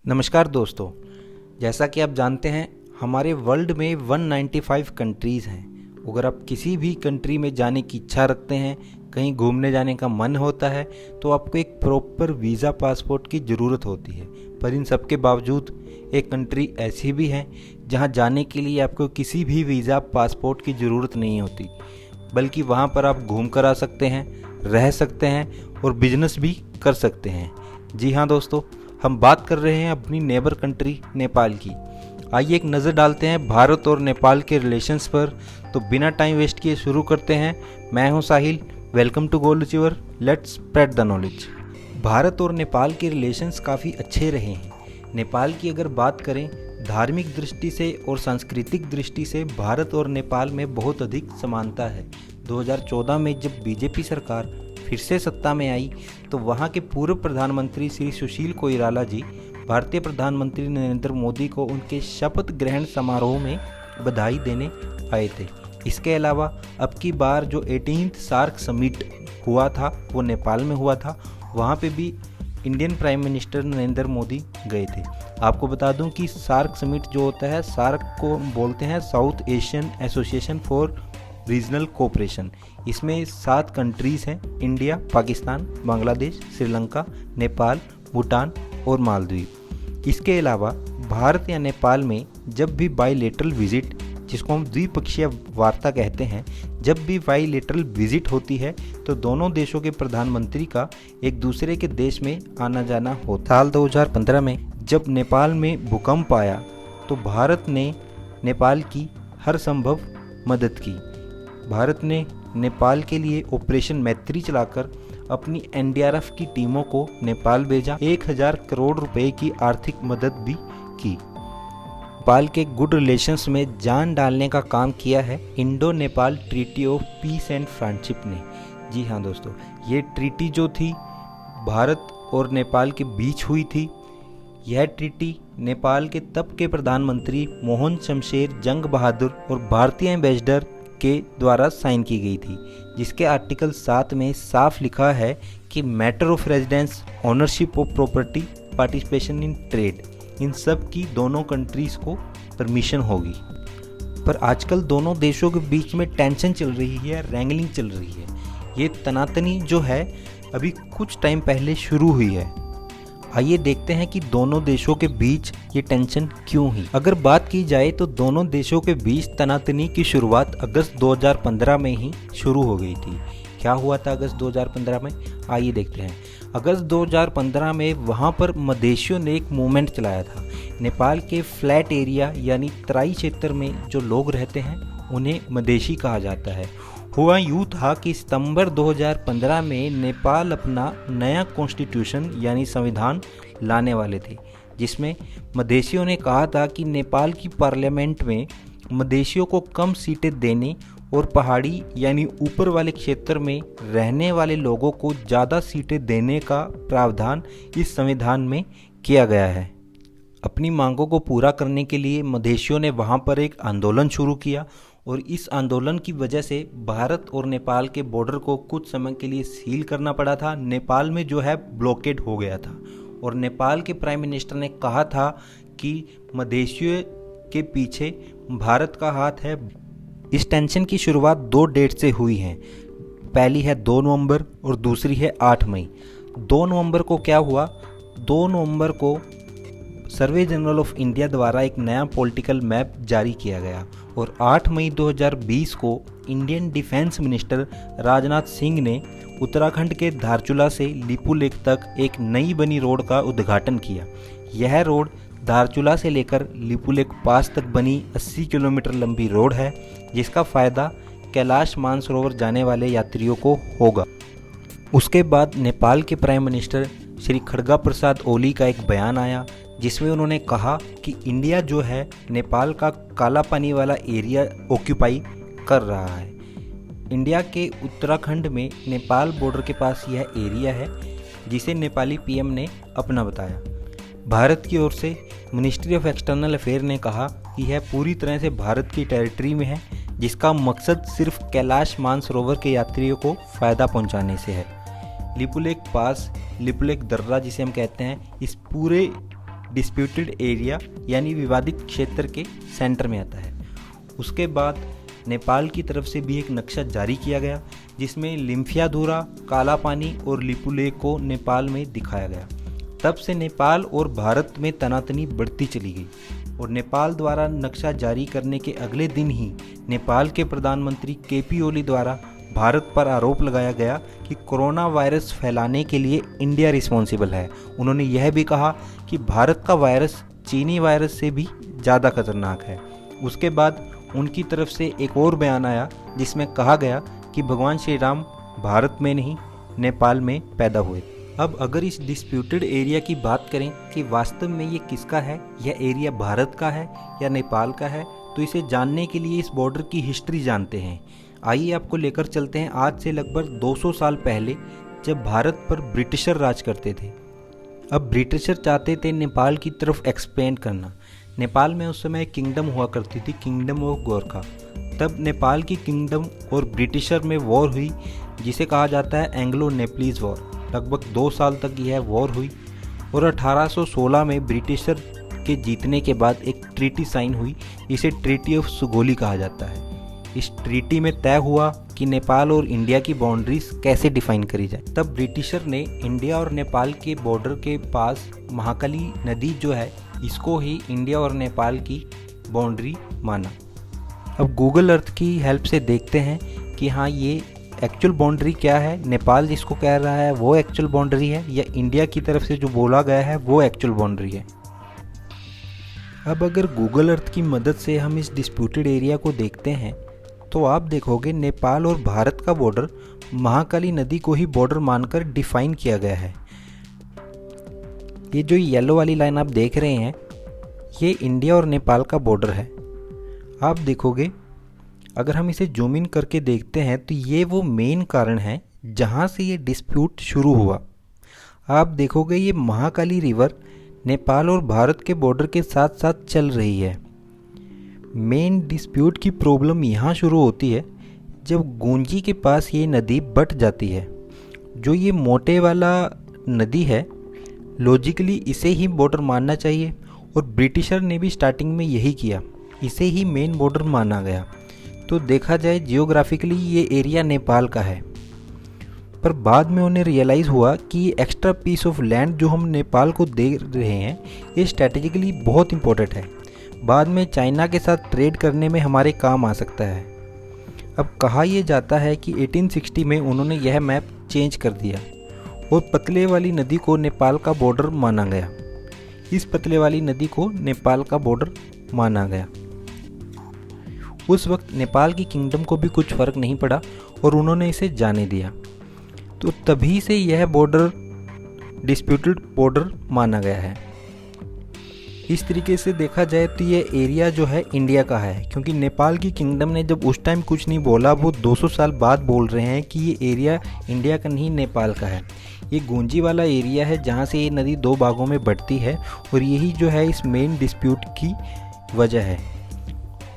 नमस्कार दोस्तों, जैसा कि आप जानते हैं हमारे वर्ल्ड में 195 कंट्रीज़ हैं। अगर आप किसी भी कंट्री में जाने की इच्छा रखते हैं, कहीं घूमने जाने का मन होता है, तो आपको एक प्रॉपर वीज़ा पासपोर्ट की ज़रूरत होती है। पर इन सब के बावजूद एक कंट्री ऐसी भी है जहां जाने के लिए आपको किसी भी वीज़ा पासपोर्ट की ज़रूरत नहीं होती, बल्कि वहां पर आप घूम कर आ सकते हैं, रह सकते हैं और बिजनेस भी कर सकते हैं। जी हाँ दोस्तों, हम बात कर रहे हैं अपनी नेबर कंट्री नेपाल की। आइए एक नज़र डालते हैं भारत और नेपाल के रिलेशंस पर। तो बिना टाइम वेस्ट किए शुरू करते हैं। मैं हूं Sahil, welcome to gold achiever, let's spread the knowledge. Bharat और नेपाल के रिलेशंस काफ़ी अच्छे रहे हैं। नेपाल की अगर बात करें धार्मिक दृष्टि से और सांस्कृतिक दृष्टि से भारत और नेपाल में बहुत अधिक समानता है। 2014 में जब बीजेपी सरकार फिर से सत्ता में आई तो वहां के पूर्व प्रधानमंत्री श्री सुशील कोइराला जी भारतीय प्रधानमंत्री नरेंद्र मोदी को उनके शपथ ग्रहण समारोह में बधाई देने आए थे। इसके अलावा अब की बार जो 18th सार्क समिट हुआ था वो नेपाल में हुआ था। वहाँ पे भी Indian prime minister Narendra Modi गए थे। आपको बता दूं कि सार्क समिट जो होता है, सार्क को हम बोलते हैं south Asian association for regional cooperation. इसमें 7 कंट्रीज़ हैं, इंडिया, पाकिस्तान, बांग्लादेश, श्रीलंका, नेपाल, भूटान और मालदीव। इसके अलावा भारत या नेपाल में जब भी बाईलेटरल विजिट, जिसको हम द्विपक्षीय वार्ता कहते हैं, जब भी बाईलेटरल विजिट होती है तो दोनों देशों के प्रधानमंत्री का एक दूसरे के देश में आना जाना होता। साल 2015 में जब नेपाल में भूकंप आया तो भारत ने नेपाल की हर संभव मदद की। भारत ने नेपाल के लिए ऑपरेशन मैत्री चलाकर अपनी एनडीआरएफ की टीमों को नेपाल भेजा। 1000 करोड़ रुपए की आर्थिक मदद भी की। नेपाल के गुड रिलेशंस में जान डालने का काम किया है Indo Nepal treaty of peace and friendship ने। जी हाँ दोस्तों, ये ट्रीटी जो थी भारत और नेपाल के बीच हुई थी। यह ट्रीटी नेपाल के तब के प्रधानमंत्री मोहन शमशेर जंग बहादुर और भारतीय एम्बेसडर के द्वारा साइन की गई थी, जिसके आर्टिकल 7 में साफ लिखा है कि matter of residence, ownership of property, participation in trade, इन सब की दोनों कंट्रीज़ को परमिशन होगी। पर आजकल दोनों देशों के बीच में टेंशन चल रही है, रैंगलिंग चल रही है। ये तनातनी जो है अभी कुछ टाइम पहले शुरू हुई है। आइए देखते हैं कि दोनों देशों के बीच ये टेंशन क्यों हुई। अगर बात की जाए तो दोनों देशों के बीच तनातनी की शुरुआत अगस्त 2015 में ही शुरू हो गई थी। क्या हुआ था अगस्त 2015 में, आइए देखते हैं। अगस्त 2015 में वहाँ पर मदेशियों ने एक मूवमेंट चलाया था। नेपाल के फ्लैट एरिया यानी तराई क्षेत्र में जो लोग रहते हैं उन्हें मदेशी कहा जाता है। हुआ यूँ था कि सितंबर 2015 में नेपाल अपना नया कॉन्स्टिट्यूशन यानी संविधान लाने वाले थे, जिसमें मदेशियों ने कहा था कि नेपाल की पार्लियामेंट में मदेशियों को कम सीटें देने और पहाड़ी यानी ऊपर वाले क्षेत्र में रहने वाले लोगों को ज़्यादा सीटें देने का प्रावधान इस संविधान में किया गया है। अपनी मांगों को पूरा करने के लिए मदेशियों ने वहाँ पर एक आंदोलन शुरू किया और इस आंदोलन की वजह से भारत और नेपाल के बॉर्डर को कुछ समय के लिए सील करना पड़ा था। नेपाल में जो है ब्लॉकेड हो गया था और नेपाल के प्राइम मिनिस्टर ने कहा था कि मदेशियों के पीछे भारत का हाथ है। इस टेंशन की शुरुआत 2 डेट से हुई है। पहली है 2 नवंबर और दूसरी है 8 मई। 2 नवंबर को क्या हुआ, 2 नवंबर को सर्वे जनरल ऑफ इंडिया द्वारा एक नया पॉलिटिकल मैप जारी किया गया और 8 मई 2020 को Indian defence minister Rajnath Singh ने उत्तराखंड के धारचूला से लिपुलेख तक एक नई बनी रोड का उद्घाटन किया। यह रोड धारचूला से लेकर लिपुलेख पास तक बनी 80 किलोमीटर लंबी रोड है, जिसका फ़ायदा कैलाश मानसरोवर जाने वाले यात्रियों को होगा। उसके बाद नेपाल के प्राइम मिनिस्टर श्री खड्गा प्रसाद ओली का एक बयान आया, जिसमें उन्होंने कहा कि इंडिया जो है नेपाल का काला पानी वाला एरिया ऑक्यूपाई कर रहा है। इंडिया के उत्तराखंड में नेपाल बॉर्डर के पास यह एरिया है, जिसे नेपाली पीएम ने अपना बताया। भारत की ओर से मिनिस्ट्री ऑफ एक्सटर्नल अफेयर ने कहा कि यह पूरी तरह से भारत की टेरिटरी में है, जिसका मकसद सिर्फ कैलाश मानसरोवर के यात्रियों को फ़ायदा पहुंचाने से है। लिपुलेख पास, लिपुलेख दर्रा जिसे हम कहते हैं, इस पूरे डिस्प्यूटेड एरिया यानी विवादित क्षेत्र के सेंटर में आता है। उसके बाद नेपाल की तरफ से भी एक नक्शा जारी किया गया जिसमें लिम्फियाधुरा, काला पानी और लिपुलेख को नेपाल में दिखाया गया। तब से नेपाल और भारत में तनातनी बढ़ती चली गई और नेपाल द्वारा नक्शा जारी करने के अगले दिन ही नेपाल के प्रधानमंत्री केपी ओली द्वारा भारत पर आरोप लगाया गया कि कोरोना वायरस फैलाने के लिए इंडिया रिस्पॉन्सिबल है। उन्होंने यह भी कहा कि भारत का वायरस चीनी वायरस से भी ज़्यादा खतरनाक है। उसके बाद उनकी तरफ से एक और बयान आया जिसमें कहा गया कि भगवान श्री राम भारत में नहीं नेपाल में पैदा हुए। अब अगर इस डिस्प्यूटेड एरिया की बात करें कि वास्तव में ये किसका है, यह एरिया भारत का है या नेपाल का है, तो इसे जानने के लिए इस बॉर्डर की हिस्ट्री जानते हैं। आइए आपको लेकर चलते हैं आज से लगभग 200 साल पहले, जब भारत पर ब्रिटिशर राज करते थे। अब ब्रिटिशर चाहते थे नेपाल की तरफ एक्सपेंड करना। नेपाल में उस समय किंगडम हुआ करती थी, किंगडम ऑफ गोरखा। तब नेपाल की किंगडम और ब्रिटिशर में वॉर हुई जिसे कहा जाता है एंग्लो नेपलीज वॉर। लगभग 2 साल तक यह वॉर हुई और 1816 में ब्रिटिशर के जीतने के बाद एक ट्रीटी साइन हुई जिसे ट्रीटी ऑफ सुगोली कहा जाता है। इस ट्रीटी में तय हुआ कि नेपाल और इंडिया की बाउंड्रीज कैसे डिफाइन करी जाए। तब ब्रिटिशर ने इंडिया और नेपाल के बॉर्डर के पास महाकाली नदी जो है इसको ही इंडिया और नेपाल की बाउंड्री माना। अब गूगल अर्थ की हेल्प से देखते हैं कि हाँ ये एक्चुअल बाउंड्री क्या है, नेपाल जिसको कह रहा है वो एक्चुअल बाउंड्री है या इंडिया की तरफ से जो बोला गया है वो एक्चुअल बाउंड्री है। अब अगर गूगल अर्थ की मदद से हम इस डिस्प्यूटेड एरिया को देखते हैं तो आप देखोगे नेपाल और भारत का बॉर्डर महाकाली नदी को ही बॉर्डर मानकर डिफाइन किया गया है। ये जो येलो वाली लाइन आप देख रहे हैं ये इंडिया और नेपाल का बॉर्डर है। आप देखोगे अगर हम इसे जूम इन करके देखते हैं तो ये वो मेन कारण है जहाँ से ये डिस्प्यूट शुरू हुआ। आप देखोगे ये महाकाली रिवर नेपाल और भारत के बॉर्डर के साथ साथ चल रही है। मेन डिस्प्यूट की प्रॉब्लम यहाँ शुरू होती है जब गुंजी के पास ये नदी बट जाती है। जो ये मोटे वाला नदी है लॉजिकली इसे ही बॉर्डर मानना चाहिए और ब्रिटिशर ने भी स्टार्टिंग में यही किया, इसे ही मेन बॉर्डर माना गया। तो देखा जाए जियोग्राफिकली ये एरिया नेपाल का है, पर बाद में उन्हें रियलाइज़ हुआ कि ये एक्स्ट्रा पीस ऑफ लैंड जो हम नेपाल को दे रहे हैं ये स्ट्रैटेजिकली बहुत इंपॉर्टेंट है, बाद में चाइना के साथ ट्रेड करने में हमारे काम आ सकता है। अब कहा यह जाता है कि 1860 में उन्होंने यह मैप चेंज कर दिया और पतले वाली नदी को नेपाल का बॉर्डर माना गया। इस पतले वाली नदी को नेपाल का बॉर्डर माना गया। उस वक्त नेपाल की किंगडम को भी कुछ फ़र्क नहीं पड़ा और उन्होंने इसे जाने दिया। तो तभी से यह बॉर्डर डिस्प्यूटेड बॉर्डर माना गया है। इस तरीके से देखा जाए तो ये एरिया जो है इंडिया का है, क्योंकि नेपाल की किंगडम ने जब उस टाइम कुछ नहीं बोला, वो 200 साल बाद बोल रहे हैं कि ये एरिया इंडिया का नहीं नेपाल का है। ये गुंजी वाला एरिया है जहाँ से ये नदी 2 भागों में बढ़ती है और यही जो है इस मेन डिस्प्यूट की वजह है।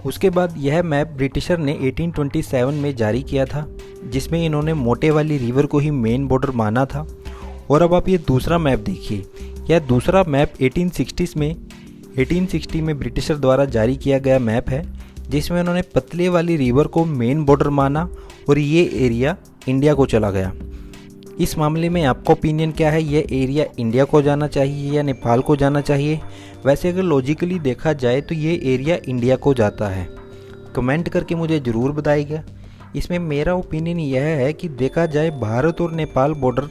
उसके बाद यह मैप ब्रिटिशर ने 1827 में जारी किया था जिसमें इन्होंने मोटे वाली रिवर को ही मेन बॉर्डर माना था। और अब आप ये दूसरा मैप देखिए, यह दूसरा मैप 1860 में ब्रिटिशर द्वारा जारी किया गया मैप है जिसमें उन्होंने पतले वाली रिवर को मेन बॉर्डर माना और ये एरिया इंडिया को चला गया। इस मामले में आपका ओपिनियन क्या है, यह एरिया इंडिया को जाना चाहिए या नेपाल को जाना चाहिए? वैसे अगर लॉजिकली देखा जाए तो ये एरिया इंडिया को जाता है। कमेंट करके मुझे ज़रूर बताइएगा। इसमें मेरा ओपिनियन यह है कि देखा जाए भारत और नेपाल बॉर्डर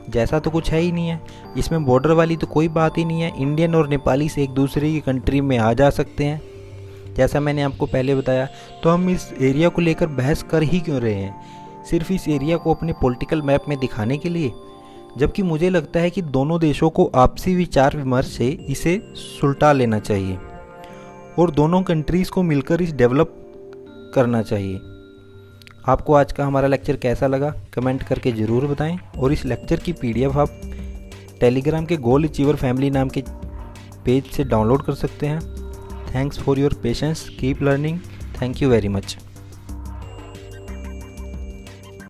जैसा तो कुछ है ही नहीं है, इसमें बॉर्डर वाली तो कोई बात ही नहीं है। इंडियन और नेपाली से एक दूसरे की कंट्री में आ जा सकते हैं, जैसा मैंने आपको पहले बताया। तो हम इस एरिया को लेकर बहस कर ही क्यों रहे हैं, सिर्फ इस एरिया को अपने पॉलिटिकल मैप में दिखाने के लिए? जबकि मुझे लगता है कि दोनों देशों को आपसी विचार विमर्श से इसे सुलटा लेना चाहिए और दोनों कंट्रीज़ को मिलकर इस डेवलप करना चाहिए। आपको आज का हमारा लेक्चर कैसा लगा कमेंट करके ज़रूर बताएं और इस लेक्चर की PDF आप टेलीग्राम के गोल अचीवर फैमिली नाम के पेज से डाउनलोड कर सकते हैं। Thanks for your patience, keep learning, thank you very much.